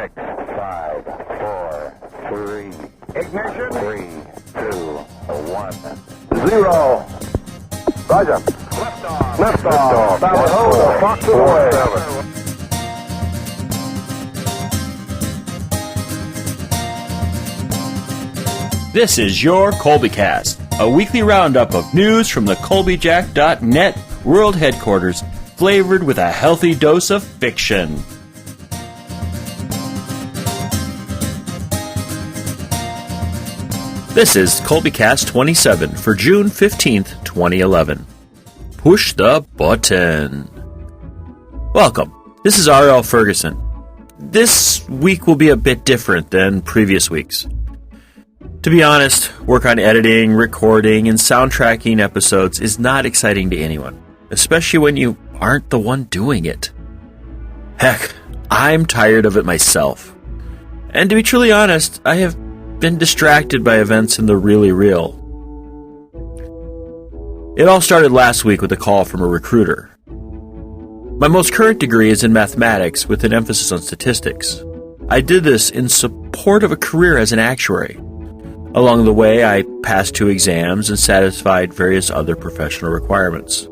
6, 5, 4, 3. Ignition. 3, 2, 1. 0. Roger. Liftoff. Liftoff. Bravo. Fox away. 7. This is your Colbycast, a weekly roundup of news from the Colbyjack.net world headquarters, flavored with a healthy dose of fiction. This is Colbycast 27 for June 15th, 2011. Push the button. Welcome. This is R.L. Ferguson. This week will be a bit different than previous weeks. To be honest, work on editing, recording, and soundtracking episodes is not exciting to anyone, especially when you aren't the one doing it. Heck, I'm tired of it myself. And to be truly honest, I have been distracted by events in the really real. It all started last week with a call from a recruiter. My most current degree is in mathematics with an emphasis on statistics. I did this in support of a career as an actuary. Along the way, I passed 2 exams and satisfied various other professional requirements.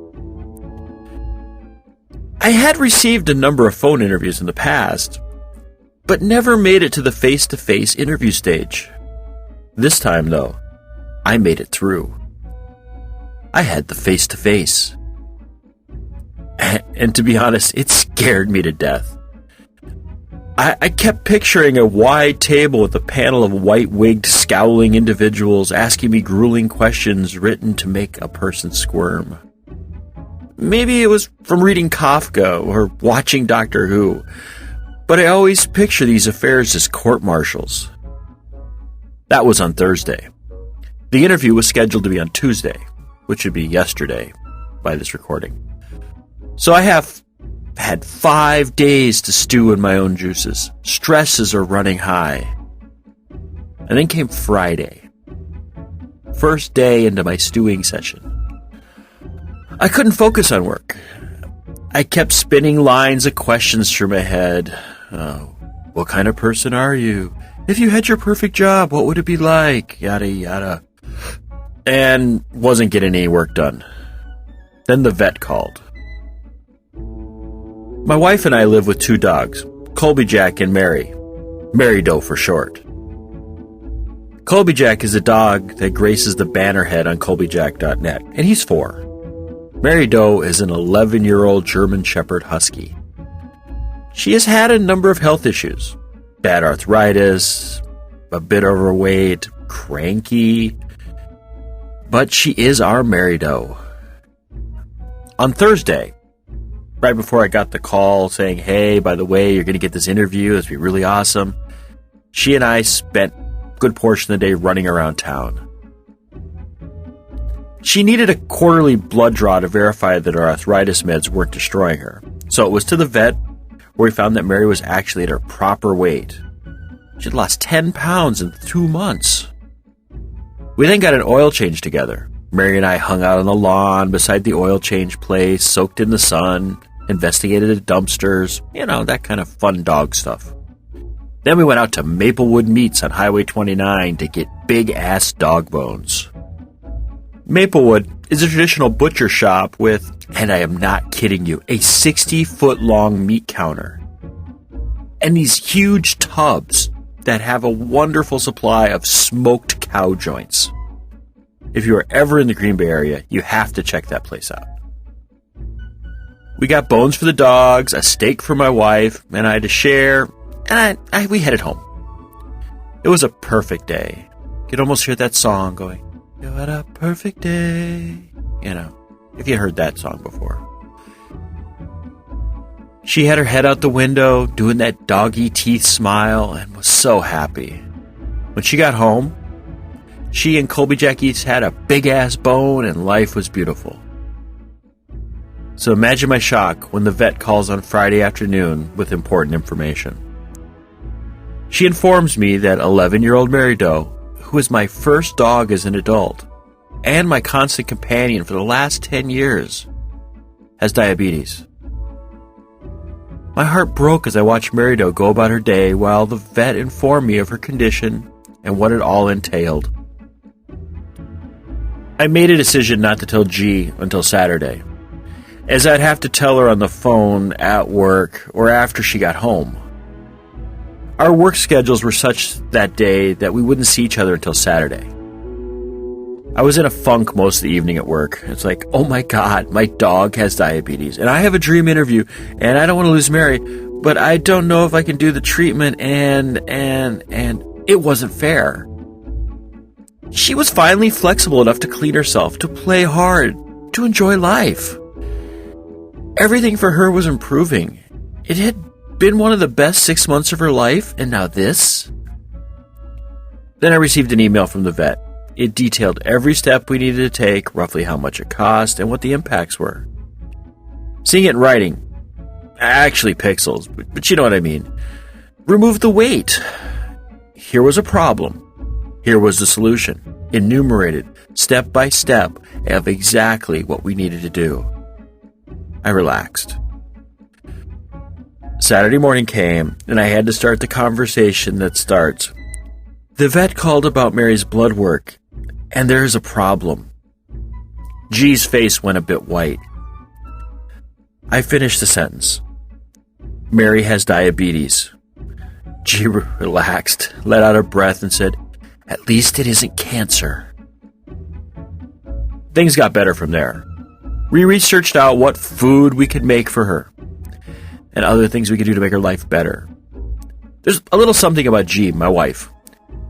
I had received a number of phone interviews in the past, but never made it to the face-to-face interview stage. This time, though, I made it through. I had the face-to-face. And to be honest, it scared me to death. I kept picturing a wide table with a panel of white-wigged, scowling individuals asking me grueling questions written to make a person squirm. Maybe it was from reading Kafka or watching Doctor Who, but I always picture these affairs as court-martials. That was on Thursday. The interview was scheduled to be on Tuesday, which would be yesterday by this recording. So I have had 5 days to stew in my own juices. Stresses are running high. And then came Friday. First day into my stewing session. I couldn't focus on work. I kept spinning lines of questions through my head. What kind of person are you? If you had your perfect job, what would it be like? Yada, yada. And wasn't getting any work done. Then the vet called. My wife and I live with 2 dogs, Colbyjack and Mary. Mary Doe for short. Colbyjack is a dog that graces the bannerhead on Colbyjack.net, and he's 4. Mary Doe is an 11-year-old German Shepherd Husky. She has had a number of health issues. Bad arthritis, a bit overweight, cranky. But she is our Mary Doe. On Thursday, right before I got the call saying, hey, by the way, you're going to get this interview, it's going to be really awesome, she and I spent a good portion of the day running around town. She needed a quarterly blood draw to verify that her arthritis meds weren't destroying her. So it was to the vet, where we found that Mary was actually at her proper weight. She had lost 10 pounds in 2 months. We then got an oil change together. Mary and I hung out on the lawn beside the oil change place, soaked in the sun, investigated the dumpsters, that kind of fun dog stuff. Then we went out to Maplewood Meats on Highway 29 to get big-ass dog bones. Maplewood is a traditional butcher shop with, and I am not kidding you, a 60-foot-long meat counter. And these huge tubs that have a wonderful supply of smoked cow joints. If you are ever in the Green Bay area, you have to check that place out. We got bones for the dogs, a steak for my wife, and I had to share, and we headed home. It was a perfect day. You could almost hear that song going, "What a perfect day." If you heard that song before. She had her head out the window, doing that doggy teeth smile, and was so happy. When she got home, she and Colbyjack each had a big-ass bone, and life was beautiful. So imagine my shock when the vet calls on Friday afternoon with important information. She informs me that 11-year-old Mary Doe, who is my first dog as an adult, and my constant companion for the last 10 years, has diabetes. My heart broke as I watched Mary Doe go about her day while the vet informed me of her condition and what it all entailed. I made a decision not to tell G until Saturday, as I'd have to tell her on the phone, at work, or after she got home. Our work schedules were such that day that we wouldn't see each other until Saturday. I was in a funk most of the evening at work. It's like, oh my God, my dog has diabetes, and I have a dream interview, and I don't want to lose Mary, but I don't know if I can do the treatment, and it wasn't fair. She was finally flexible enough to clean herself, to play hard, to enjoy life. Everything for her was improving. It had been one of the best 6 months of her life, and now this? Then I received an email from the vet. It detailed every step we needed to take, roughly how much it cost, and what the impacts were. Seeing it in writing, actually pixels, but you know what I mean. Remove the weight. Here was a problem. Here was the solution, enumerated, step by step, of exactly what we needed to do. I relaxed. Saturday morning came, and I had to start the conversation that starts. The vet called about Mary's blood work, and there's a problem. G's face went a bit white. I finished the sentence. Mary has diabetes. G relaxed, let out a breath, and said, "At least it isn't cancer." Things got better from there. We researched out what food we could make for her, and other things we could do to make her life better. There's a little something about G, my wife.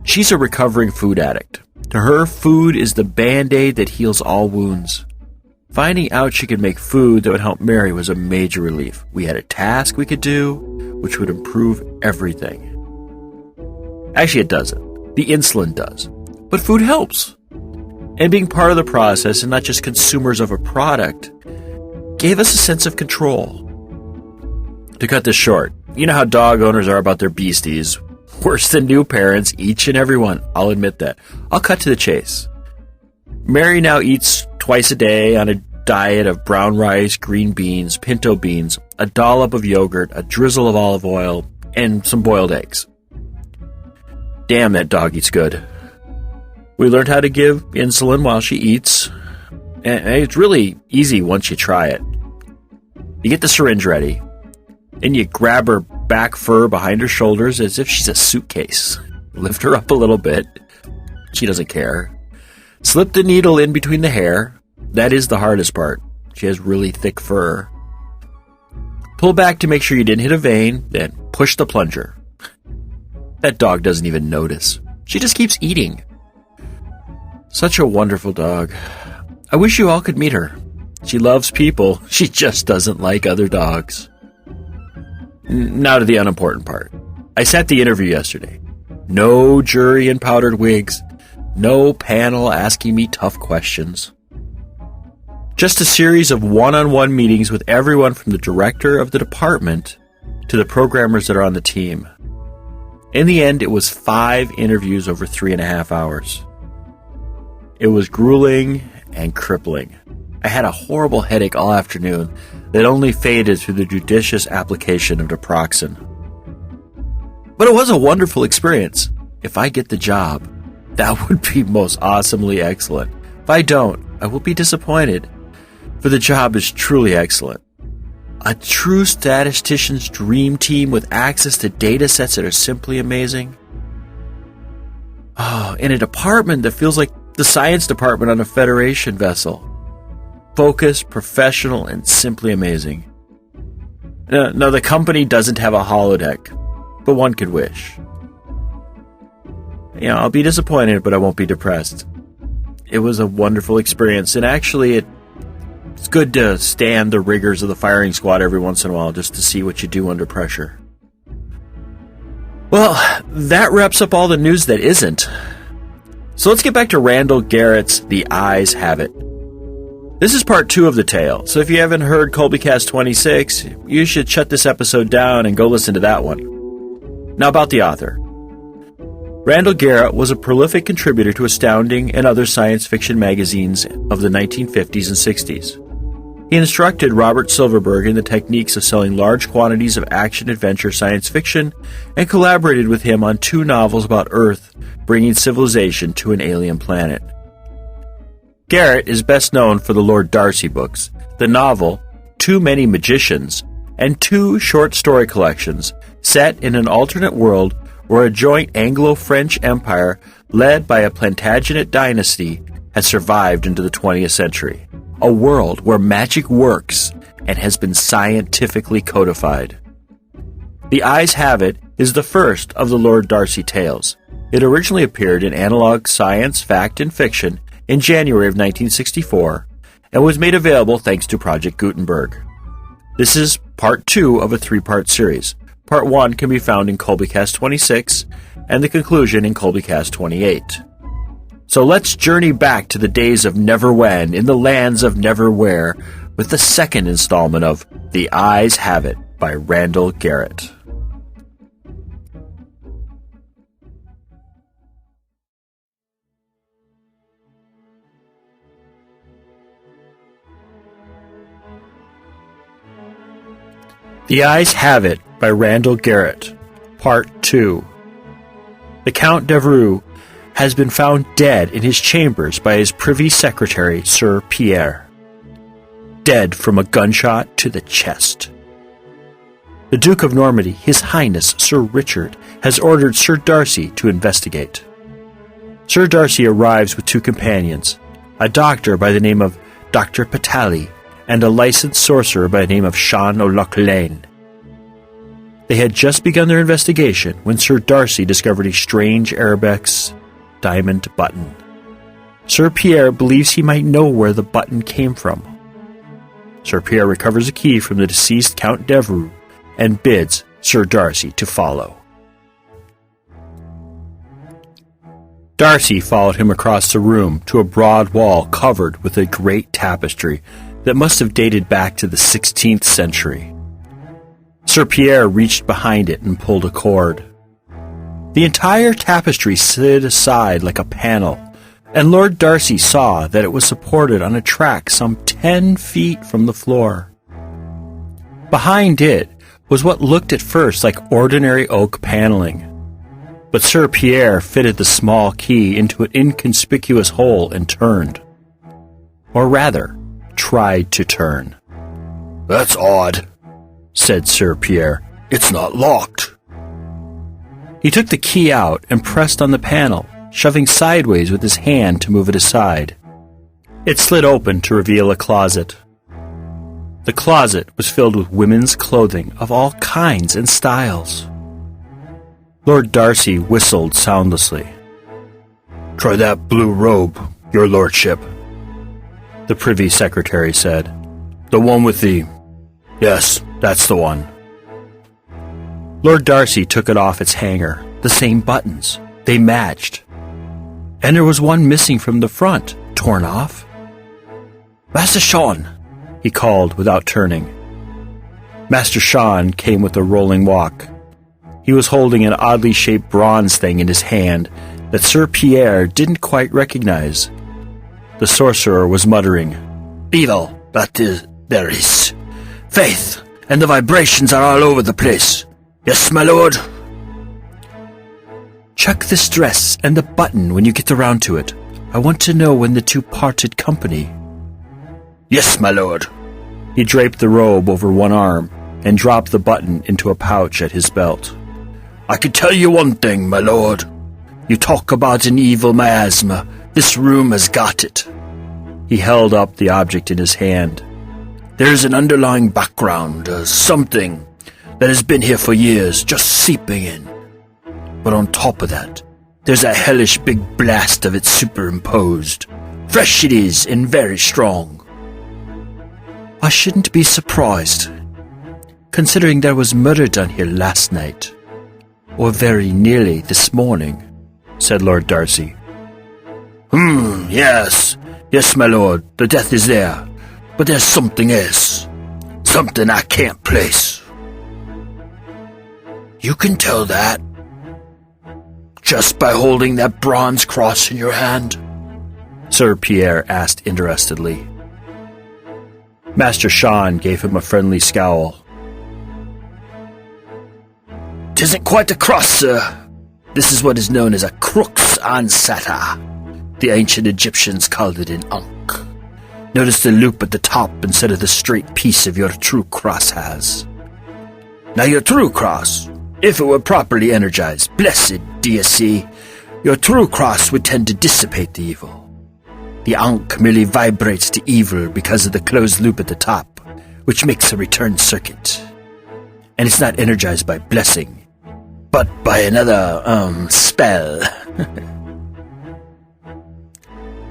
She's a recovering food addict. To her, food is the Band-Aid that heals all wounds. Finding out she could make food that would help Mary was a major relief. We had a task we could do, which would improve everything. Actually, it doesn't. The insulin does. But food helps. And being part of the process and not just consumers of a product gave us a sense of control. To cut this short, you know how dog owners are about their beasties. Worse than new parents, each and every one. I'll admit that. I'll cut to the chase. Mary now eats twice a day on a diet of brown rice, green beans, pinto beans, a dollop of yogurt, a drizzle of olive oil, and some boiled eggs. Damn, that dog eats good. We learned how to give insulin while she eats, and it's really easy once you try it. You get the syringe ready, and you grab her back fur behind her shoulders as if she's a suitcase. Lift her up a little bit. She doesn't care. Slip the needle in between the hair. That is the hardest part. She has really thick fur. Pull back to make sure you didn't hit a vein, then push the plunger. That dog doesn't even notice. She just keeps eating. Such a wonderful dog. I wish you all could meet her. She loves people. She just doesn't like other dogs. Now to the unimportant part. I sat the interview yesterday. No jury in powdered wigs. No panel asking me tough questions. Just a series of one-on-one meetings with everyone from the director of the department to the programmers that are on the team. In the end, it was 5 interviews over 3.5 hours. It was grueling and crippling. I had a horrible headache all afternoon that only faded through the judicious application of naproxen. But it was a wonderful experience. If I get the job, that would be most awesomely excellent. If I don't, I will be disappointed, for the job is truly excellent. A true statistician's dream team with access to data sets that are simply amazing. In a department that feels like the science department on a Federation vessel. Focused, professional, and simply amazing. No, the company doesn't have a holodeck, but one could wish. I'll be disappointed, but I won't be depressed. It was a wonderful experience, and actually it's good to stand the rigors of the firing squad every once in a while just to see what you do under pressure. Well, that wraps up all the news that isn't. So let's get back to Randall Garrett's The Eyes Have It. This is part 2 of the tale, so if you haven't heard Colbycast 26, you should shut this episode down and go listen to that one. Now about the author. Randall Garrett was a prolific contributor to Astounding and other science fiction magazines of the 1950s and 60s. He instructed Robert Silverberg in the techniques of selling large quantities of action-adventure science fiction and collaborated with him on 2 novels about Earth, bringing civilization to an alien planet. Garrett is best known for the Lord Darcy books, the novel Too Many Magicians, and 2 short story collections set in an alternate world where a joint Anglo-French empire led by a Plantagenet dynasty has survived into the 20th century. A world where magic works and has been scientifically codified. The Eyes Have It is the first of the Lord Darcy tales. It originally appeared in Analog Science, Fact, and Fiction in January of 1964 and was made available thanks to Project Gutenberg. This is part 2 of a 3-part series. Part 1 can be found in Colbycast 26 and the conclusion in Colbycast 28. So let's journey back to the days of Neverwhen in the lands of Neverwhere with the second installment of The Eyes Have It by Randall Garrett. The Eyes Have It by Randall Garrett, Part 2. The Count Devereux has been found dead in his chambers by his privy secretary, Sir Pierre. Dead from a gunshot to the chest. The Duke of Normandy, His Highness Sir Richard, has ordered Sir Darcy to investigate. Sir Darcy arrives with 2 companions, a doctor by the name of Dr. Patali and a licensed sorcerer by the name of Sean O'Loughlin. They had just begun their investigation when Sir Darcy discovered a strange arabex diamond button. Sir Pierre believes he might know where the button came from. Sir Pierre recovers a key from the deceased Count Devereux and bids Sir Darcy to follow. Darcy followed him across the room to a broad wall covered with a great tapestry that must have dated back to the 16th century. Sir Pierre reached behind it and pulled a cord. The entire tapestry slid aside like a panel, and Lord Darcy saw that it was supported on a track some 10 feet from the floor. Behind it was what looked at first like ordinary oak paneling, but Sir Pierre fitted the small key into an inconspicuous hole and turned. Or rather, tried to turn. "That's odd," said Sir Pierre. "It's not locked." He took the key out and pressed on the panel, shoving sideways with his hand to move it aside. It slid open to reveal a closet. The closet was filled with women's clothing of all kinds and styles. Lord Darcy whistled soundlessly. "Try that blue robe, your lordship," the privy secretary said. "The one with the... Yes, that's the one." Lord Darcy took it off its hanger. The same buttons. They matched. And there was one missing from the front, torn off. "Master Sean," he called without turning. Master Sean came with a rolling walk. He was holding an oddly shaped bronze thing in his hand that Sir Pierre didn't quite recognize. The sorcerer was muttering, "Evil, there is. Faith, and the vibrations are all over the place. Yes, my lord." "Check this dress and the button when you get around to it. I want to know when the 2 parted company." "Yes, my lord." He draped the robe over one arm and dropped the button into a pouch at his belt. "I can tell you one thing, my lord. You talk about an evil miasma. This room has got it." He held up the object in his hand. "There's an underlying background, something that has been here for years, just seeping in. But on top of that, there's a hellish big blast of it superimposed. Fresh it is, and very strong." "I shouldn't be surprised, considering there was murder done here last night, or very nearly this morning," said Lord Darcy. Yes. Yes, my lord, the death is there. But there's something else. Something I can't place." "You can tell that just by holding that bronze cross in your hand?" Sir Pierre asked interestedly. Master Sean gave him a friendly scowl. "'Tisn't quite a cross, sir. This is what is known as a crux ansata. The ancient Egyptians called it an ankh. Notice the loop at the top instead of the straight piece of your true cross has. Now your true cross, if it were properly energized, blessed, do you see, your true cross would tend to dissipate the evil. The ankh merely vibrates the evil because of the closed loop at the top, which makes a return circuit. And it's not energized by blessing, but by another, spell."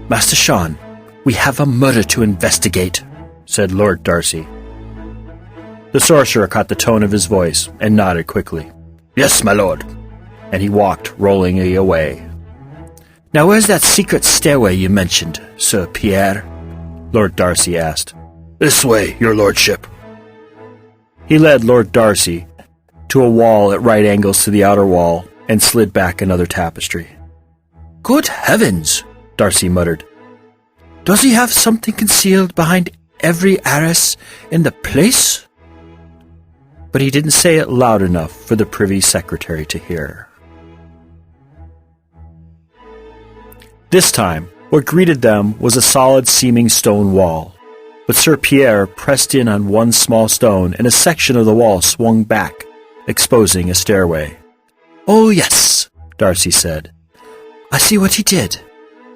"Master Sean, we have a murder to investigate," said Lord Darcy. The sorcerer caught the tone of his voice and nodded quickly. "Yes, my lord," and he walked rollingly away. "Now where's that secret stairway you mentioned, Sir Pierre?" Lord Darcy asked. "This way, your lordship." He led Lord Darcy to a wall at right angles to the outer wall and slid back another tapestry. "Good heavens," Darcy muttered. "Does he have something concealed behind every arras in the place?" But he didn't say it loud enough for the Privy Secretary to hear. This time, what greeted them was a solid-seeming stone wall, but Sir Pierre pressed in on one small stone and a section of the wall swung back, exposing a stairway. "Oh, yes," Darcy said. "I see what he did.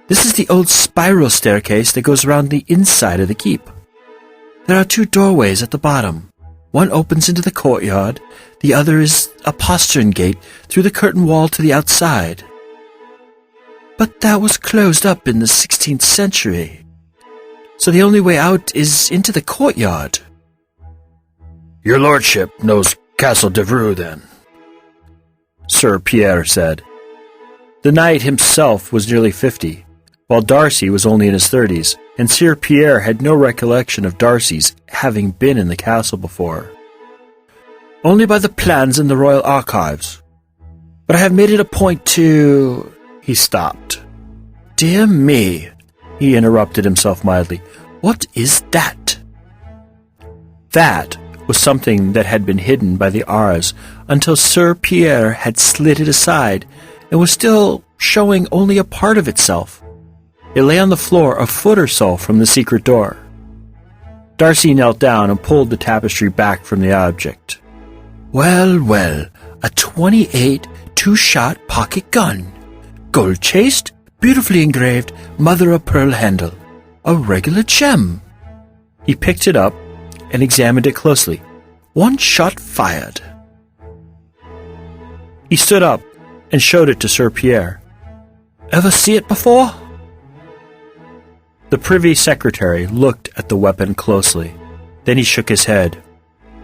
This is the old spiral staircase that goes around the inside of the keep. There are 2 doorways at the bottom. One opens into the courtyard, the other is a postern gate through the curtain wall to the outside. But that was closed up in the 16th century, so the only way out is into the courtyard." "Your lordship knows Castle Devereux, then?" Sir Pierre said. The knight himself was nearly 50, while Darcy was only in his 30s, and Sir Pierre had no recollection of Darcy's having been in the castle before. "Only by the plans in the royal archives. But I have made it a point to—" He stopped. "Dear me," he interrupted himself mildly. "What is that?" That was something that had been hidden by the arras until Sir Pierre had slid it aside and was still showing only a part of itself. It lay on the floor a foot or so from the secret door. Darcy knelt down and pulled the tapestry back from the object. "Well, well, a .28 two-shot pocket gun. Gold-chased, beautifully engraved, mother-of-pearl handle. A regular gem." He picked it up and examined it closely. "One shot fired." He stood up and showed it to Sir Pierre. "Ever see it before?" The Privy Secretary looked at the weapon closely. Then he shook his head.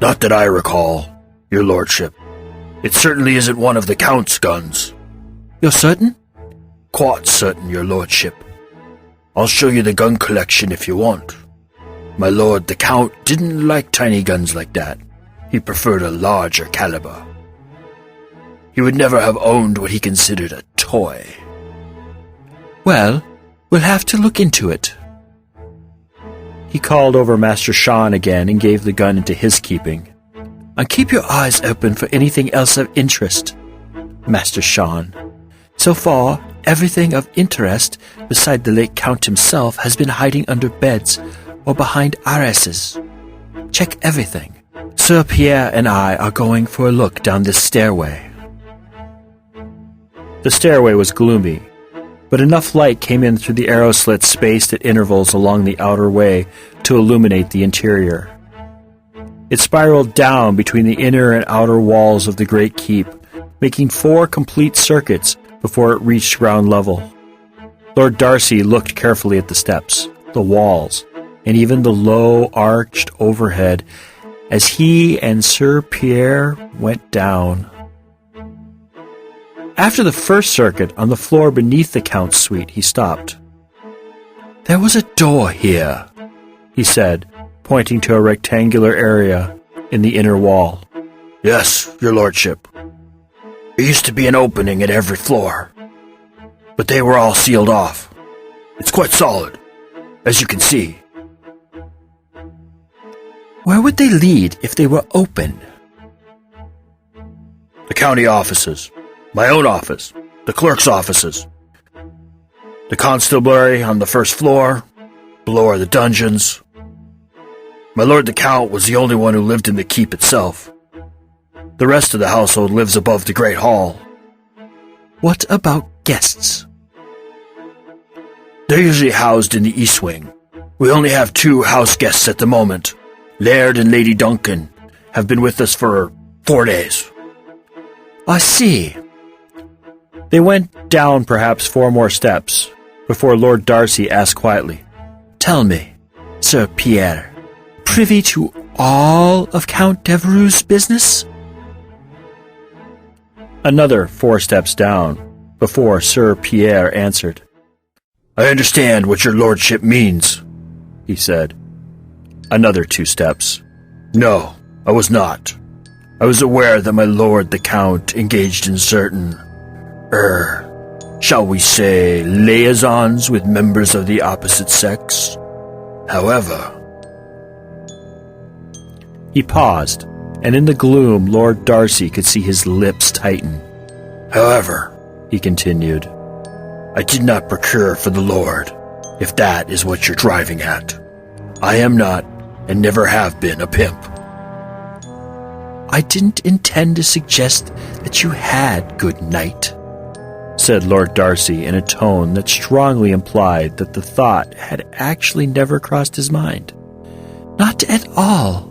"Not that I recall, your lordship. It certainly isn't one of the Count's guns." "You're certain?" "Quite certain, your lordship. I'll show you the gun collection if you want. My lord, the Count didn't like tiny guns like that. He preferred a larger caliber. He would never have owned what he considered a toy." "Well, we'll have to look into it." He called over Master Sean again and gave the gun into his keeping. "And keep your eyes open for anything else of interest, Master Sean. So far, everything of interest, beside the late Count himself, has been hiding under beds or behind arrases. Check everything. Sir Pierre and I are going for a look down this stairway." The stairway was gloomy, but enough light came in through the arrow slits spaced at intervals along the outer way to illuminate the interior. It spiraled down between the inner and outer walls of the great keep, making 4 complete circuits before it reached ground level. Lord Darcy looked carefully at the steps, the walls, and even the low, arched overhead as he and Sir Pierre went down. After the first circuit on the floor beneath the Count's suite, he stopped. "There was a door here," he said, pointing to a rectangular area in the inner wall. "Yes, your lordship. There used to be an opening at every floor, but they were all sealed off. It's quite solid, as you can see." Where would they lead if they were open? The county offices, my own office, the clerk's offices, the constabulary on the first floor, below are the dungeons. My lord the Count was the only one who lived in the keep itself. The rest of the household lives above the great hall. What about guests? They're usually housed in the east wing. We only have 2 house guests at the moment. Laird and Lady Duncan have been with us for 4 days. I see. They went down perhaps 4 more steps before Lord Darcy asked quietly, Tell me, Sir Pierre, privy to all of Count Devereux's business? Another 4 steps down before Sir Pierre answered. I understand what your lordship means, he said. Another 2 steps. No, I was not. I was aware that my lord the Count engaged in certain, shall we say, liaisons with members of the opposite sex. However... He paused, and in the gloom Lord Darcy could see his lips tighten. However, he continued, I did not procure for the Lord, if that is what you're driving at. I am not, and never have been, a pimp. I didn't intend to suggest that you had, good knight, said Lord Darcy in a tone that strongly implied that the thought had actually never crossed his mind. Not at all,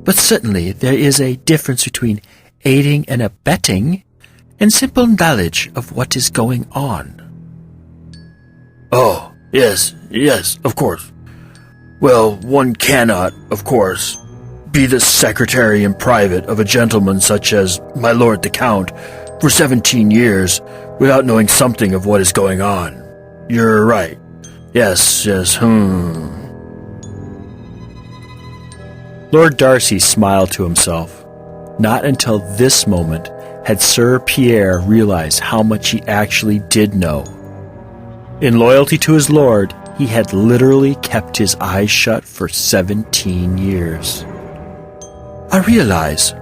but certainly there is a difference between aiding and abetting and simple knowledge of what is going on. Oh, yes, of course. Well, one cannot, of course, be the secretary in private of a gentleman such as my lord the Count for 17 years without knowing something of what is going on. You're right. Yes. Lord Darcy smiled to himself. Not until this moment had Sir Pierre realized how much he actually did know. In loyalty to his lord, he had literally kept his eyes shut for 17 years. I realize,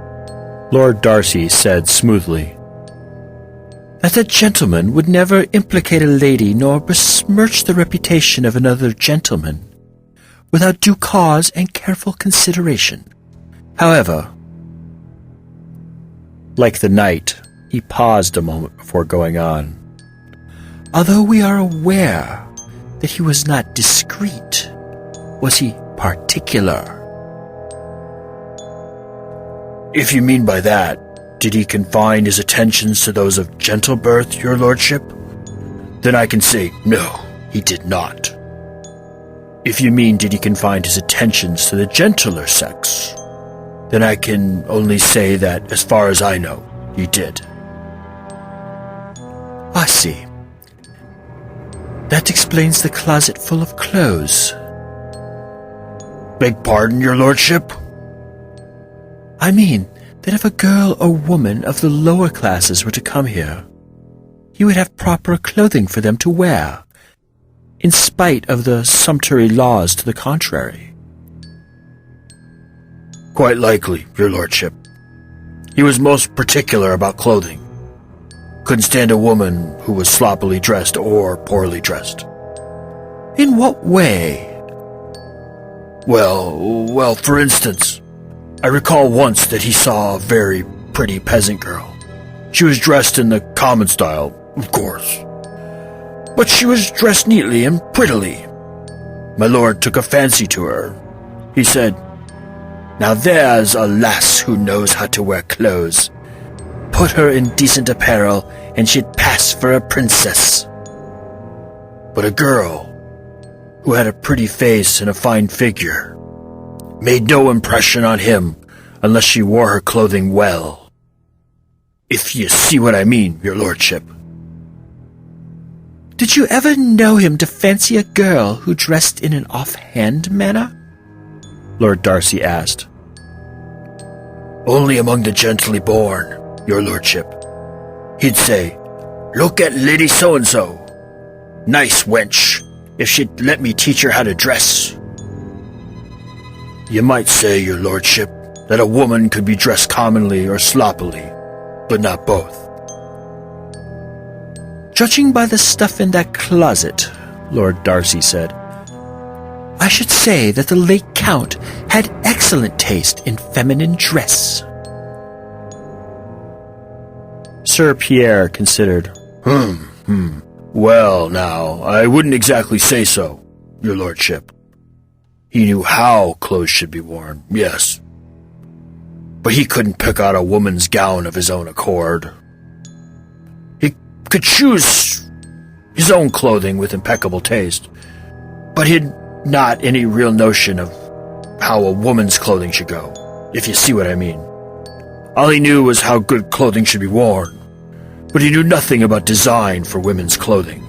Lord Darcy said smoothly, that a gentleman would never implicate a lady nor besmirch the reputation of another gentleman without due cause and careful consideration. However, like the knight, he paused a moment before going on. Although we are aware that he was not discreet, was he particular? If you mean by that, did he confine his attentions to those of gentle birth, your lordship? Then I can say, no, he did not. If you mean did he confine his attentions to the gentler sex, then I can only say that, as far as I know, he did. I see. That explains the closet full of clothes. Beg pardon, your lordship? I mean that if a girl or woman of the lower classes were to come here, he would have proper clothing for them to wear, in spite of the sumptuary laws to the contrary. Quite likely, your lordship. He was most particular about clothing. Couldn't stand a woman who was sloppily dressed or poorly dressed. In what way? Well, for instance, I recall once that he saw a very pretty peasant girl. She was dressed in the common style, of course. But she was dressed neatly and prettily. My lord took a fancy to her. He said, "Now there's a lass who knows how to wear clothes. Put her in decent apparel, and she'd pass for a princess." But a girl who had a pretty face and a fine figure made no impression on him unless she wore her clothing well. If you see what I mean, your lordship. Did you ever know him to fancy a girl who dressed in an offhand manner? Lord Darcy asked. Only among the gently born, your lordship. He'd say, "Look at Lady So-and-so. Nice wench, if she'd let me teach her how to dress." You might say, your lordship, that a woman could be dressed commonly or sloppily, but not both. Judging by the stuff in that closet, Lord Darcy said, I should say that the late Count had excellent taste in feminine dress. Sir Pierre considered. Well, now, I wouldn't exactly say so, your lordship. He knew how clothes should be worn, yes. But he couldn't pick out a woman's gown of his own accord. He could choose his own clothing with impeccable taste, but he'd not any real notion of how a woman's clothing should go, if you see what I mean. All he knew was how good clothing should be worn, but he knew nothing about design for women's clothing.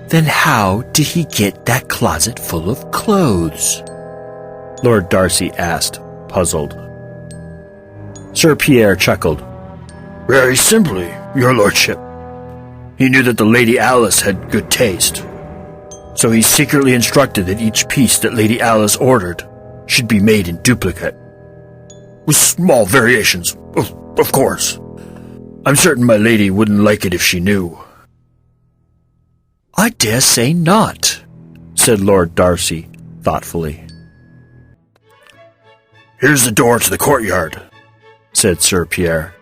Then how did he get that closet full of clothes? Lord Darcy asked, puzzled. Sir Pierre chuckled. Very simply, your lordship. He knew that the Lady Alice had good taste, so he secretly instructed that each piece that Lady Alice ordered should be made in duplicate. With small variations, of course. I'm certain my lady wouldn't like it if she knew. I dare say not, said Lord Darcy thoughtfully. Here's the door to the courtyard, said Sir Pierre.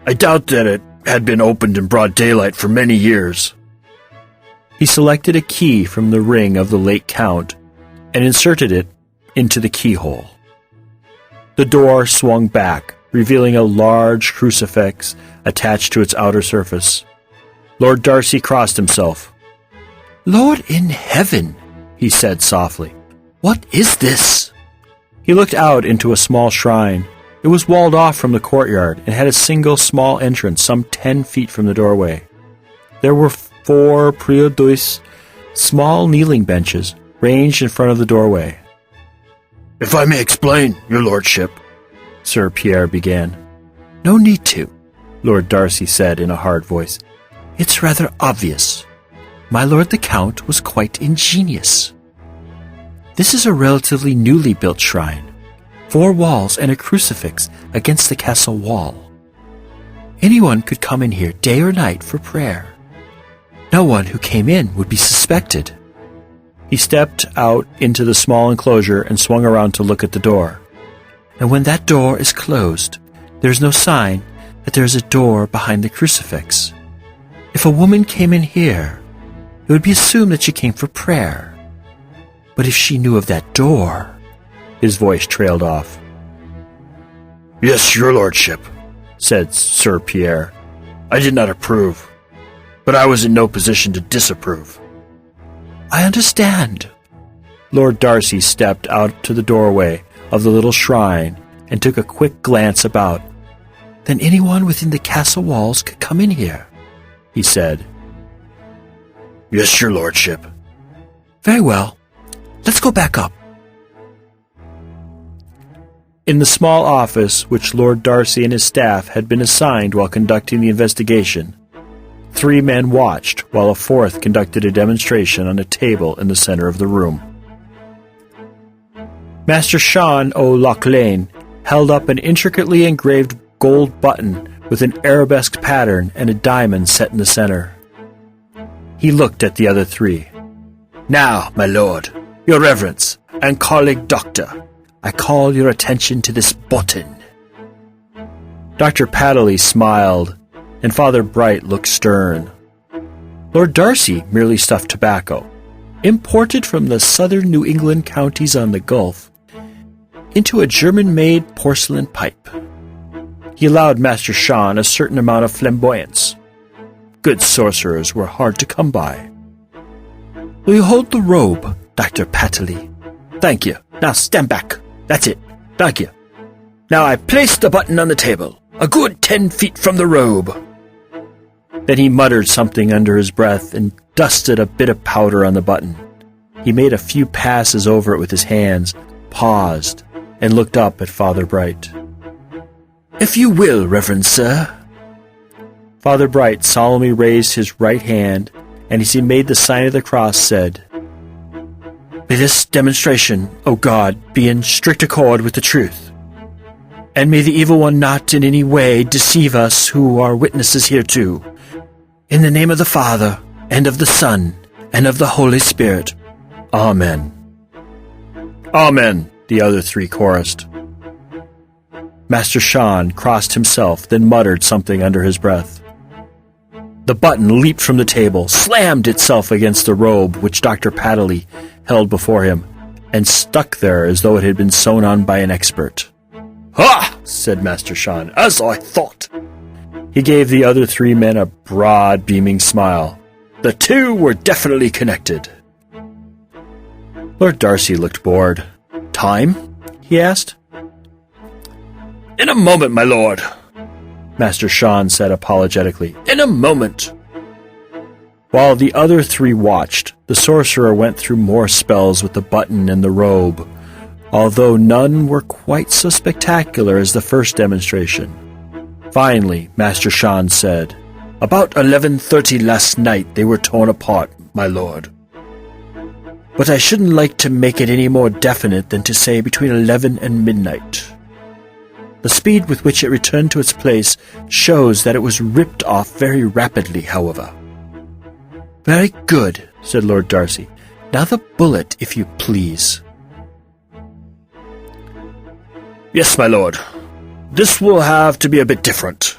I doubt that it had been opened in broad daylight for many years. He selected a key from the ring of the late Count and inserted it into the keyhole. The door swung back, revealing a large crucifix attached to its outer surface. Lord Darcy crossed himself. Lord in heaven, he said softly, what is this? He looked out into a small shrine. It was walled off from the courtyard and had a single small entrance some 10 feet from the doorway. There were 4 prie-dieu, small kneeling benches, ranged in front of the doorway. If I may explain, your lordship, Sir Pierre began. No need to, Lord Darcy said in a hard voice. It's rather obvious. My lord the Count was quite ingenious. This is a relatively newly built shrine, 4 walls and a crucifix against the castle wall. Anyone could come in here day or night for prayer. No one who came in would be suspected. He stepped out into the small enclosure and swung around to look at the door. And when that door is closed, there is no sign that there is a door behind the crucifix. If a woman came in here, it would be assumed that she came for prayer. But if she knew of that door... His voice trailed off. Yes, your lordship, said Sir Pierre. I did not approve, but I was in no position to disapprove. I understand. Lord Darcy stepped out to the doorway of the little shrine and took a quick glance about. Then anyone within the castle walls could come in here, he said. Yes, your lordship. Very well. Let's go back up. In the small office which Lord Darcy and his staff had been assigned while conducting the investigation, 3 men watched while a 4th conducted a demonstration on a table in the center of the room. Master Sean O'Loughlin held up an intricately engraved gold button with an arabesque pattern and a diamond set in the center. He looked at the other 3. Now, my lord, your reverence, and colleague doctor, I call your attention to this button. Dr. Padley smiled, and Father Bright looked stern. Lord Darcy merely stuffed tobacco, imported from the southern New England counties on the Gulf, into a German-made porcelain pipe. He allowed Master Sean a certain amount of flamboyance. Good sorcerers were hard to come by. Will you hold the robe, Dr. Padley? Thank you. Now stand back. That's it. Thank you. Now I place the button on the table, a good 10 feet from the robe. Then he muttered something under his breath and dusted a bit of powder on the button. He made a few passes over it with his hands, paused, and looked up at Father Bright. If you will, Reverend Sir. Father Bright solemnly raised his right hand, and as he made the sign of the cross, said, May this demonstration, O God, be in strict accord with the truth. And may the evil one not in any way deceive us who are witnesses hereto. In the name of the Father, and of the Son, and of the Holy Spirit. Amen. Amen, the other three chorused. Master Sean crossed himself, then muttered something under his breath. The button leaped from the table, slammed itself against the robe which Dr. Patterly held before him, and stuck there as though it had been sewn on by an expert. "Ha!" said Master Sean, "as I thought." He gave the other three men a broad, beaming smile. The two were definitely connected. Lord Darcy looked bored. "Time?" he asked. "In a moment, my lord," Master Sean said apologetically. "In a moment." While the other three watched, the sorcerer went through more spells with the button and the robe, although none were quite so spectacular as the first demonstration. Finally, Master Sean said, "About 11:30 last night they were torn apart, my lord. But I shouldn't like to make it any more definite than to say between 11 and midnight. The speed with which it returned to its place shows that it was ripped off very rapidly, however." "Very good," said Lord Darcy. "Now the bullet, if you please." "Yes, my lord. This will have to be a bit different."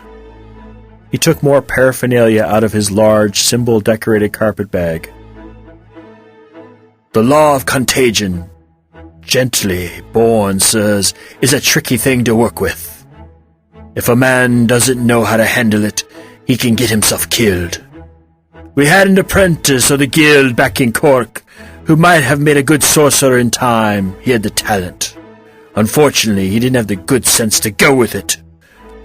He took more paraphernalia out of his large, symbol-decorated carpet bag. "The law of contagion, gently born, sirs, is a tricky thing to work with. If a man doesn't know how to handle it, he can get himself killed. We had an apprentice of the guild back in Cork who might have made a good sorcerer in time. He had the talent. Unfortunately, he didn't have the good sense to go with it.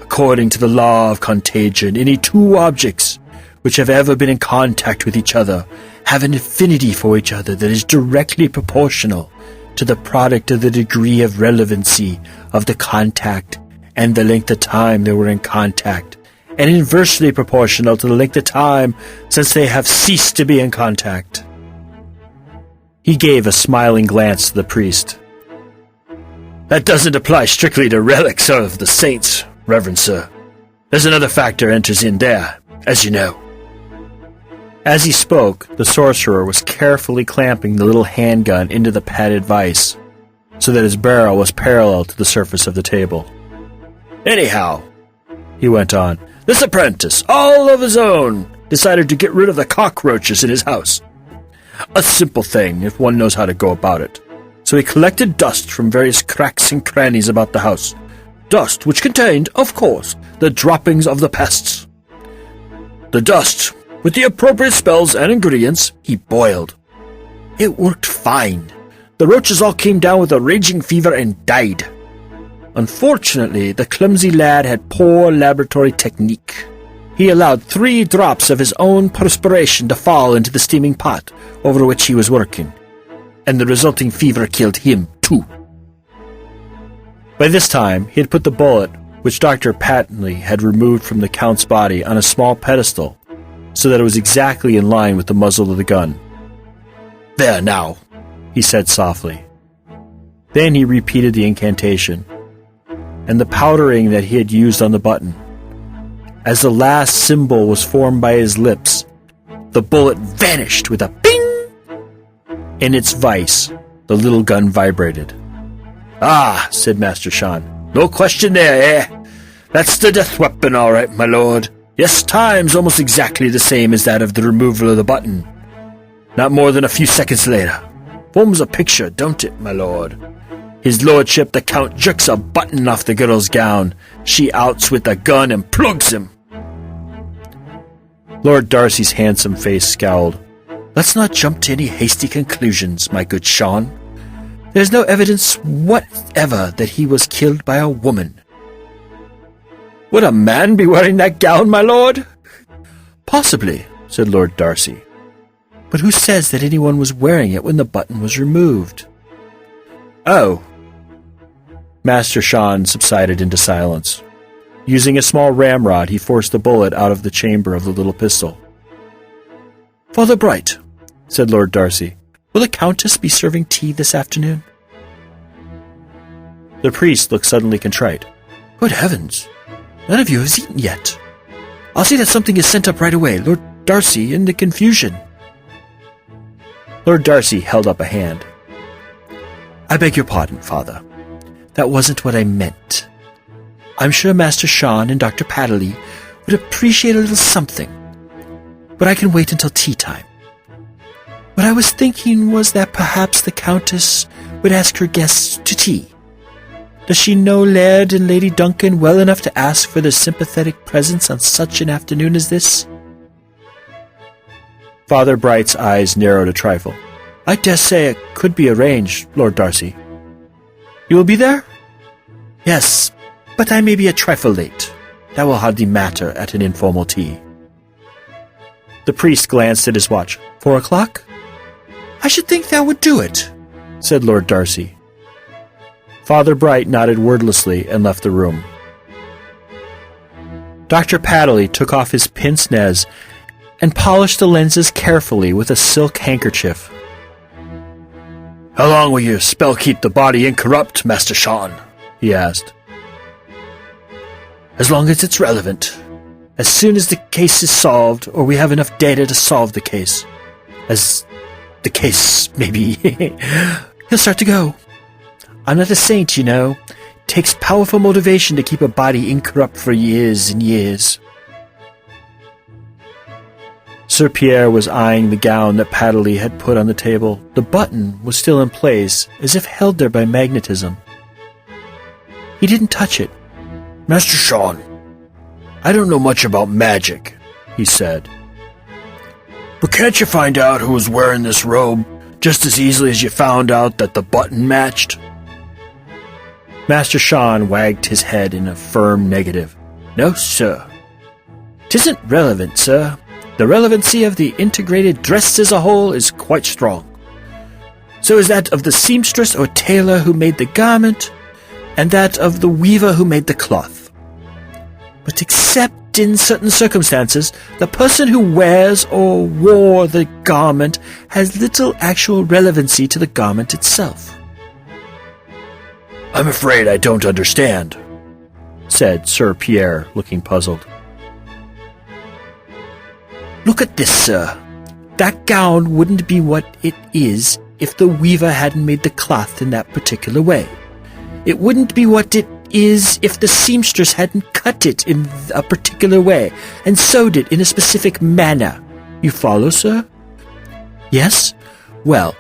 According to the law of contagion, any two objects which have ever been in contact with each other have an affinity for each other that is directly proportional to the product of the degree of relevancy of the contact and the length of time they were in contact, and inversely proportional to the length of time since they have ceased to be in contact." He gave a smiling glance to the priest. "That doesn't apply strictly to relics of the saints, Reverend Sir. There's another factor enters in there, as you know." As he spoke, the sorcerer was carefully clamping the little handgun into the padded vise, so that his barrel was parallel to the surface of the table. "Anyhow," he went on, "this apprentice, all of his own, decided to get rid of the cockroaches in his house. A simple thing, if one knows how to go about it. So he collected dust from various cracks and crannies about the house. Dust which contained, of course, the droppings of the pests. The dust, with the appropriate spells and ingredients, he boiled. It worked fine. The roaches all came down with a raging fever and died. Unfortunately, the clumsy lad had poor laboratory technique. He allowed 3 drops of his own perspiration to fall into the steaming pot over which he was working, and the resulting fever killed him, too." By this time, he had put the bullet, which Dr. Patterly had removed from the Count's body, on a small pedestal, so that it was exactly in line with the muzzle of the gun. "There now," he said softly. Then he repeated the incantation, and the powdering that he had used on the button. As the last symbol was formed by his lips, the bullet vanished with a ping! In its vise, the little gun vibrated. "Ah," said Master Sean, "no question there, eh? That's the death weapon, all right, my lord. Yes, time's almost exactly the same as that of the removal of the button. Not more than a few seconds later. Forms a picture, don't it, my lord? His lordship, the Count, jerks a button off the girl's gown. She outs with the gun and plugs him." Lord Darcy's handsome face scowled. "Let's not jump to any hasty conclusions, my good Sean. There's no evidence whatever that he was killed by a woman." "Would a man be wearing that gown, my lord?" "Possibly," said Lord Darcy. "But who says that anyone was wearing it when the button was removed?" "Oh." Master Sean subsided into silence. Using a small ramrod, he forced the bullet out of the chamber of the little pistol. "Father Bright," said Lord Darcy, Will the Countess be serving tea this afternoon?" The priest looked suddenly contrite. "Good heavens! None of you has eaten yet. I'll see that something is sent up right away. Lord Darcy, in the confusion." Lord Darcy held up a hand. "I beg your pardon, Father. That wasn't what I meant. I'm sure Master Sean and Dr. Padley would appreciate a little something, but I can wait until tea time. What I was thinking was that perhaps the Countess would ask her guests to tea. Does she know Laird and Lady Duncan well enough to ask for their sympathetic presence on such an afternoon as this?" Father Bright's eyes narrowed a trifle. "I dare say it could be arranged, Lord Darcy." "You will be there?" "Yes, but I may be a trifle late. That will hardly matter at an informal tea." The priest glanced at his watch. 4 o'clock? "I should think that would do it," said Lord Darcy. Father Bright nodded wordlessly and left the room. Dr. Padley took off his pince-nez and polished the lenses carefully with a silk handkerchief. "How long will your spell keep the body incorrupt, Master Sean?" he asked. "As long as it's relevant. As soon as the case is solved, or we have enough data to solve the case. As the case, maybe. He'll start to go. I'm not a saint, you know. It takes powerful motivation to keep a body incorrupt for years and years." Sir Pierre was eyeing the gown that Padley had put on the table. The button was still in place, as if held there by magnetism. He didn't touch it. "Master Sean, I don't know much about magic," he said. "But can't you find out who was wearing this robe just as easily as you found out that the button matched?" Master Sean wagged his head in a firm negative. "No, sir. 'Tisn't relevant, sir. The relevancy of the integrated dress as a whole is quite strong. So is that of the seamstress or tailor who made the garment, and that of the weaver who made the cloth. But except in certain circumstances, the person who wears or wore the garment has little actual relevancy to the garment itself." "I'm afraid I don't understand," said Sir Pierre, looking puzzled. "Look at this, sir. That gown wouldn't be what it is if the weaver hadn't made the cloth in that particular way. It wouldn't be what it is if the seamstress hadn't cut it in a particular way and sewed it in a specific manner. You follow, sir? Yes? Well,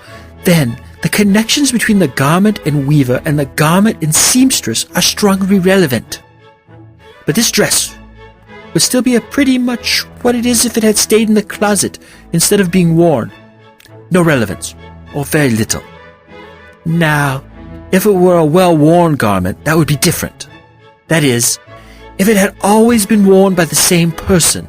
then, the connections between the garment and weaver and the garment and seamstress are strongly relevant. But this dress would still be pretty much what it is if it had stayed in the closet instead of being worn. No relevance, or very little. Now, if it were a well-worn garment, that would be different. That is, if it had always been worn by the same person.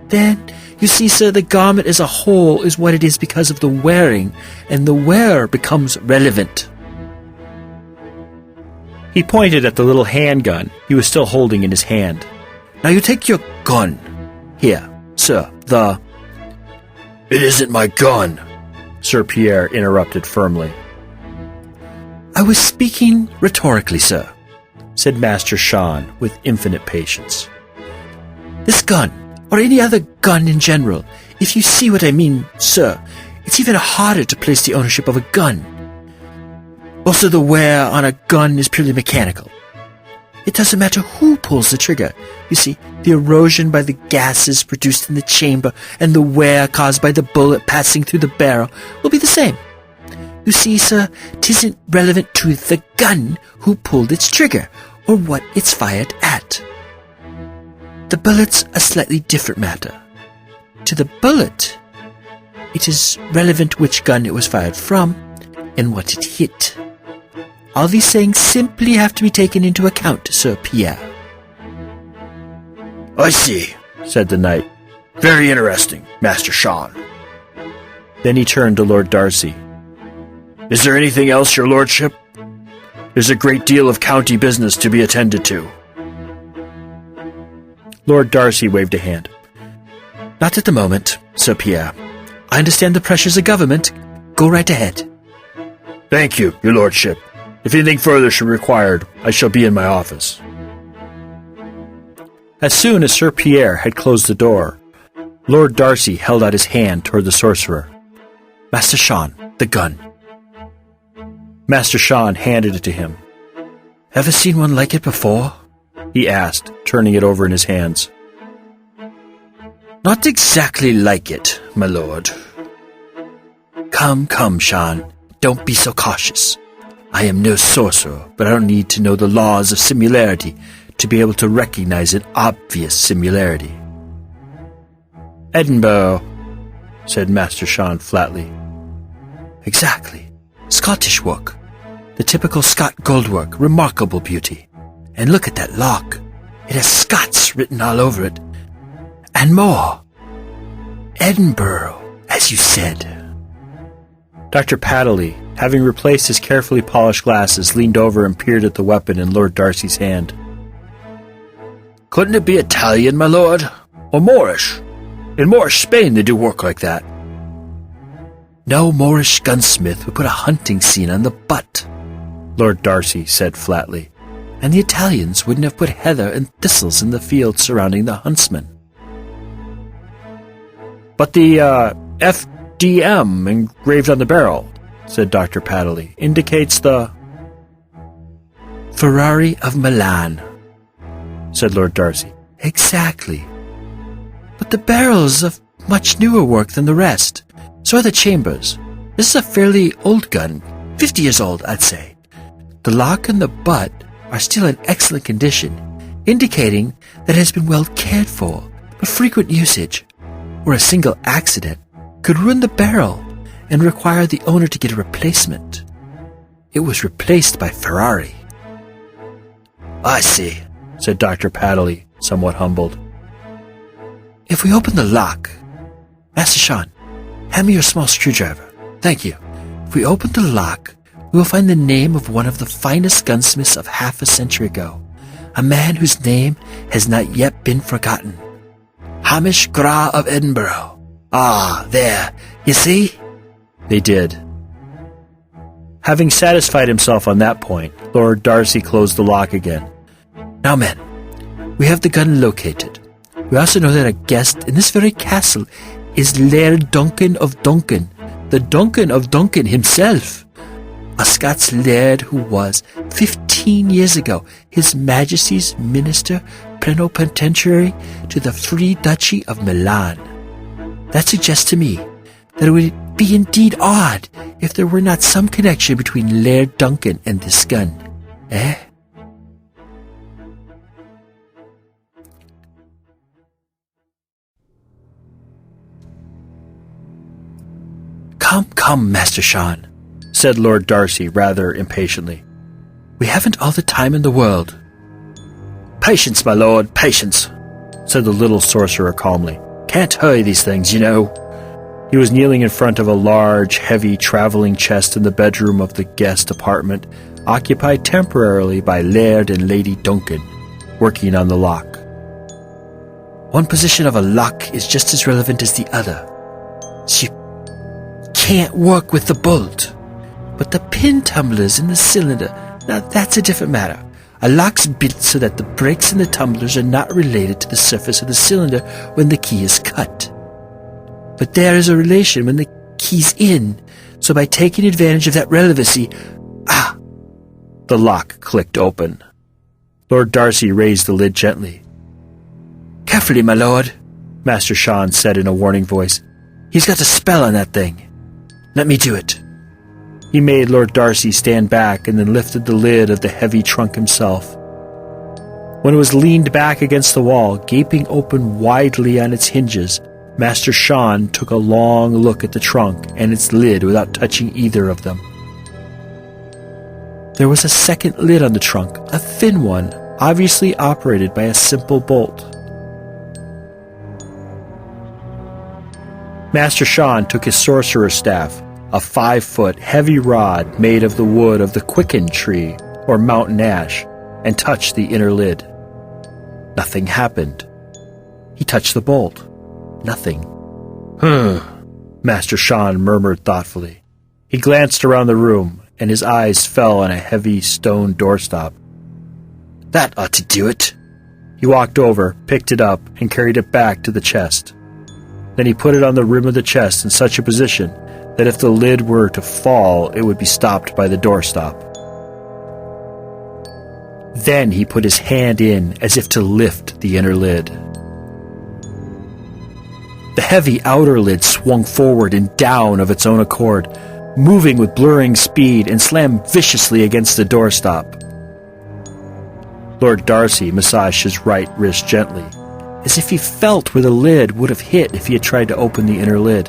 Then, you see, sir, the garment as a whole is what it is because of the wearing, and the wearer becomes relevant." He pointed at the little handgun he was still holding in his hand. "Now you take your gun. Here, sir, the—" "It isn't my gun," Sir Pierre interrupted firmly. "I was speaking rhetorically, sir," said Master Sean with infinite patience. "This gun, or any other gun in general, if you see what I mean, sir, it's even harder to place the ownership of a gun. Also, the wear on a gun is purely mechanical. It doesn't matter who pulls the trigger. You see, the erosion by the gases produced in the chamber and the wear caused by the bullet passing through the barrel will be the same. You see, sir, 'tisn't relevant to the gun who pulled its trigger or what it's fired at. The bullet's a slightly different matter. To the bullet, it is relevant which gun it was fired from and what it hit. All these things simply have to be taken into account, Sir Pierre." "I see," said the knight. "Very interesting, Master Sean." Then he turned to Lord Darcy. "Is there anything else, your lordship? There's a great deal of county business to be attended to." Lord Darcy waved a hand. "Not at the moment, Sir Pierre. I understand the pressures of government, go right ahead. Thank you, your lordship. If anything further should be required, I shall be in my office. As soon as Sir Pierre had closed the door, Lord Darcy held out his hand toward the sorcerer. Master Sean, the gun. Master Sean handed it to him. Ever seen one like it before? He asked, turning it over in his hands. Not exactly like it, my lord. Come, Sean. Don't be so cautious. I am no sorcerer, but I don't need to know the laws of similarity to be able to recognize an obvious similarity. Edinburgh, said Master Sean flatly. Exactly. Scottish work. The typical Scot goldwork, remarkable beauty. And look at that lock. It has Scots written all over it. And more. Edinburgh, as you said. Dr. Paddley, having replaced his carefully polished glasses, leaned over and peered at the weapon in Lord Darcy's hand. Couldn't it be Italian, my lord? Or Moorish? In Moorish Spain they do work like that. No Moorish gunsmith would put a hunting scene on the butt, Lord Darcy said flatly. And the Italians wouldn't have put heather and thistles in the fields surrounding the huntsman. But the FDM engraved on the barrel, said Dr. Paddley, indicates the... Ferrari of Milan, said Lord Darcy. Exactly. But the barrel's of much newer work than the rest. So are the chambers. This is a fairly old gun, 50 years old, I'd say. The lock and the butt are still in excellent condition, indicating that it has been well cared for, but frequent usage, or a single accident, could ruin the barrel and require the owner to get a replacement. It was replaced by Ferrari. I see, said Dr. Paddley, somewhat humbled. If we open the lock... Master Sean, hand me your small screwdriver. Thank you. If we open the lock, we will find the name of one of the finest gunsmiths of half a century ago, a man whose name has not yet been forgotten. Hamish Gra of Edinburgh. Ah, there. You see? They did. Having satisfied himself on that point, Lord Darcy closed the lock again. Now, men, we have the gun located. We also know that a guest in this very castle is Laird Duncan of Duncan, the Duncan of Duncan himself, a Scots laird who was, 15 years ago, His Majesty's Minister Plenipotentiary to the Free Duchy of Milan. That suggests to me that it would be indeed odd if there were not some connection between Laird Duncan and this gun. Eh? Come, Master Sean, said Lord Darcy rather impatiently. We haven't all the time in the world. Patience, my lord, patience, said the little sorcerer calmly. Can't hurry these things, you know. He was kneeling in front of a large, heavy traveling chest in the bedroom of the guest apartment, occupied temporarily by Laird and Lady Duncan, working on the lock. One position of a lock is just as relevant as the other. So you can't work with the bolt. But the pin tumblers in the cylinder, now that's a different matter. A lock's built so that the brakes in the tumblers are not related to the surface of the cylinder when the key is cut. But there is a relation when the key's in, so by taking advantage of that relevancy, the lock clicked open. Lord Darcy raised the lid gently. Carefully, my lord, Master Sean said in a warning voice. He's got a spell on that thing. Let me do it. He made Lord Darcy stand back and then lifted the lid of the heavy trunk himself. When it was leaned back against the wall, gaping open widely on its hinges, Master Sean took a long look at the trunk and its lid without touching either of them. There was a second lid on the trunk, a thin one, obviously operated by a simple bolt. Master Sean took his sorcerer's staff, a 5-foot heavy rod made of the wood of the quicken tree or mountain ash, and touched the inner lid. Nothing happened. He touched the bolt. Nothing. Master Sean murmured thoughtfully. He glanced around the room, and his eyes fell on a heavy stone doorstop. That ought to do it. He walked over, picked it up, and carried it back to the chest. Then he put it on the rim of the chest in such a position that if the lid were to fall, it would be stopped by the doorstop. Then he put his hand in as if to lift the inner lid. The heavy outer lid swung forward and down of its own accord, moving with blurring speed, and slammed viciously against the doorstop. Lord Darcy massaged his right wrist gently, as if he felt where the lid would have hit if he had tried to open the inner lid.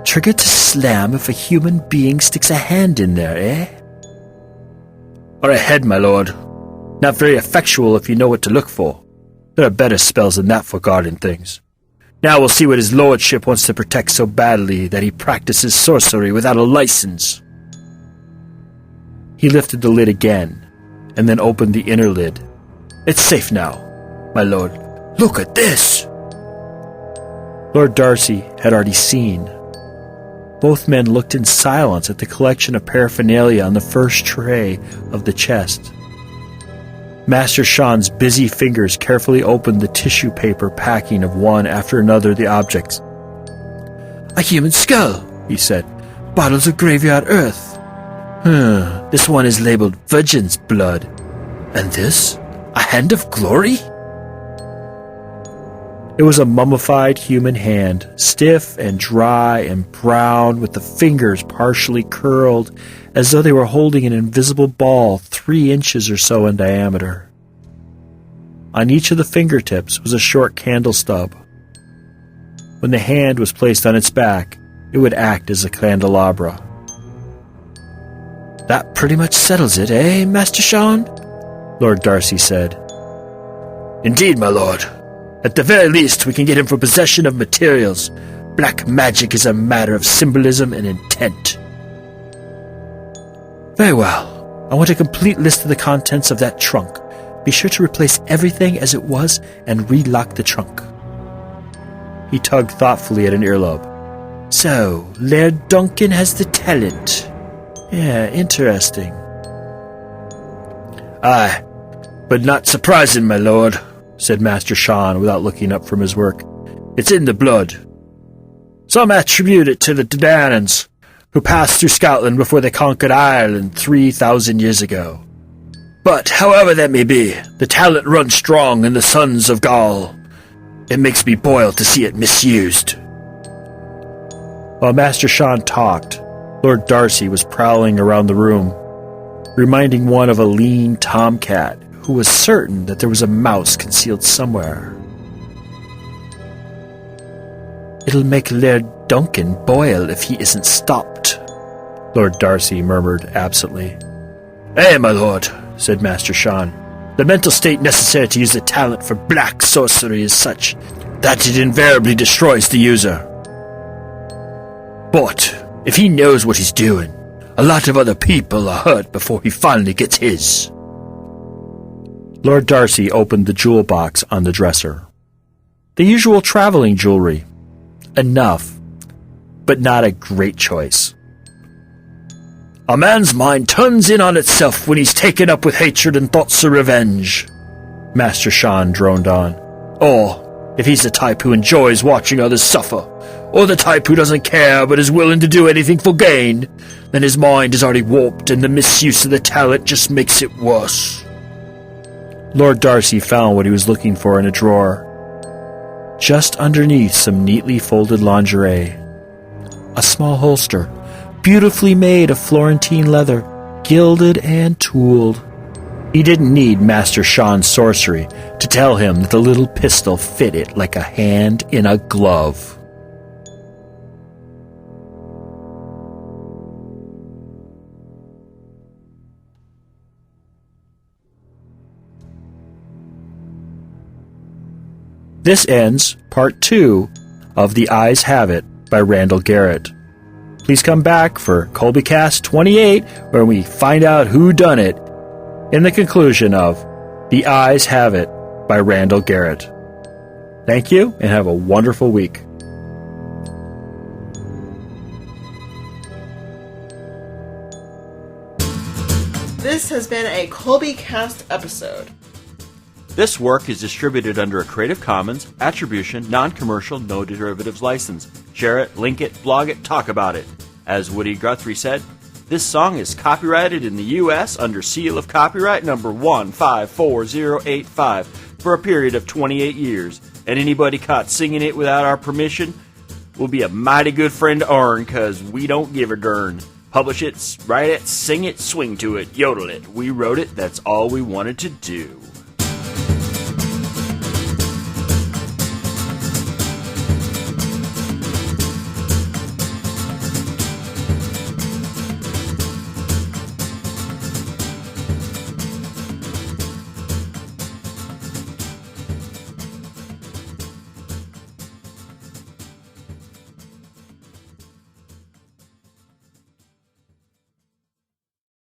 Trigger to slam if a human being sticks a hand in there, eh? Or a head, my lord. Not very effectual if you know what to look for. There are better spells than that for guarding things. Now we'll see what his lordship wants to protect so badly that he practices sorcery without a license. He lifted the lid again, and then opened the inner lid. It's safe now, my lord. Look at this! Lord Darcy had already seen. Both men looked in silence at the collection of paraphernalia on the first tray of the chest. Master Sean's busy fingers carefully opened the tissue paper packing of one after another of the objects. A human skull, he said. Bottles of graveyard earth. This one is labeled Virgin's Blood. And this? A hand of glory? It was a mummified human hand, stiff and dry and brown, with the fingers partially curled, as though they were holding an invisible ball 3 inches or so in diameter. On each of the fingertips was a short candle stub. When the hand was placed on its back, it would act as a candelabra. That pretty much settles it, eh, Master Sean? Lord Darcy said. Indeed, my lord. At the very least, we can get him for possession of materials. Black magic is a matter of symbolism and intent. Very well. I want a complete list of the contents of that trunk. Be sure to replace everything as it was and relock the trunk. He tugged thoughtfully at an earlobe. So, Laird Duncan has the talent. Yeah, interesting. Aye, but not surprising, my lord, said Master Sean without looking up from his work. It's in the blood. Some attribute it to the Danans, who passed through Scotland before they conquered Ireland 3,000 years ago. But, however that may be, the talent runs strong in the sons of Gaul. It makes me boil to see it misused. While Master Sean talked, Lord Darcy was prowling around the room, reminding one of a lean tomcat who was certain that there was a mouse concealed somewhere. It'll make Laird Duncan boil if he isn't stopped, Lord Darcy murmured absently. Eh, my lord, said Master Sean. The mental state necessary to use the talent for black sorcery is such that it invariably destroys the user. But if he knows what he's doing, a lot of other people are hurt before he finally gets his. Lord Darcy opened the jewel box on the dresser. The usual traveling jewelry. Enough, but not a great choice. A man's mind turns in on itself when he's taken up with hatred and thoughts of revenge, Master Sean droned on. Or, if he's the type who enjoys watching others suffer, or the type who doesn't care but is willing to do anything for gain, then his mind is already warped and the misuse of the talent just makes it worse. Lord Darcy found what he was looking for in a drawer, just underneath some neatly folded lingerie. A small holster, beautifully made of Florentine leather, gilded and tooled. He didn't need Master Sean's sorcery to tell him that the little pistol fit it like a hand in a glove. This ends Part 2 of The Eyes Have It by Randall Garrett. Please come back for Colbycast.net, where we find out who done it in the conclusion of The Eyes Have It by Randall Garrett. Thank you, and have a wonderful week. This has been a Colbycast episode. This work is distributed under a Creative Commons Attribution, Non-Commercial, No Derivatives license. Share it, link it, blog it, talk about it. As Woody Guthrie said, this song is copyrighted in the U.S. under seal of copyright number 154085 for a period of 28 years. And anybody caught singing it without our permission will be a mighty good friend to ourn, cause we don't give a darn. Publish it, write it, sing it, swing to it, yodel it. We wrote it, that's all we wanted to do.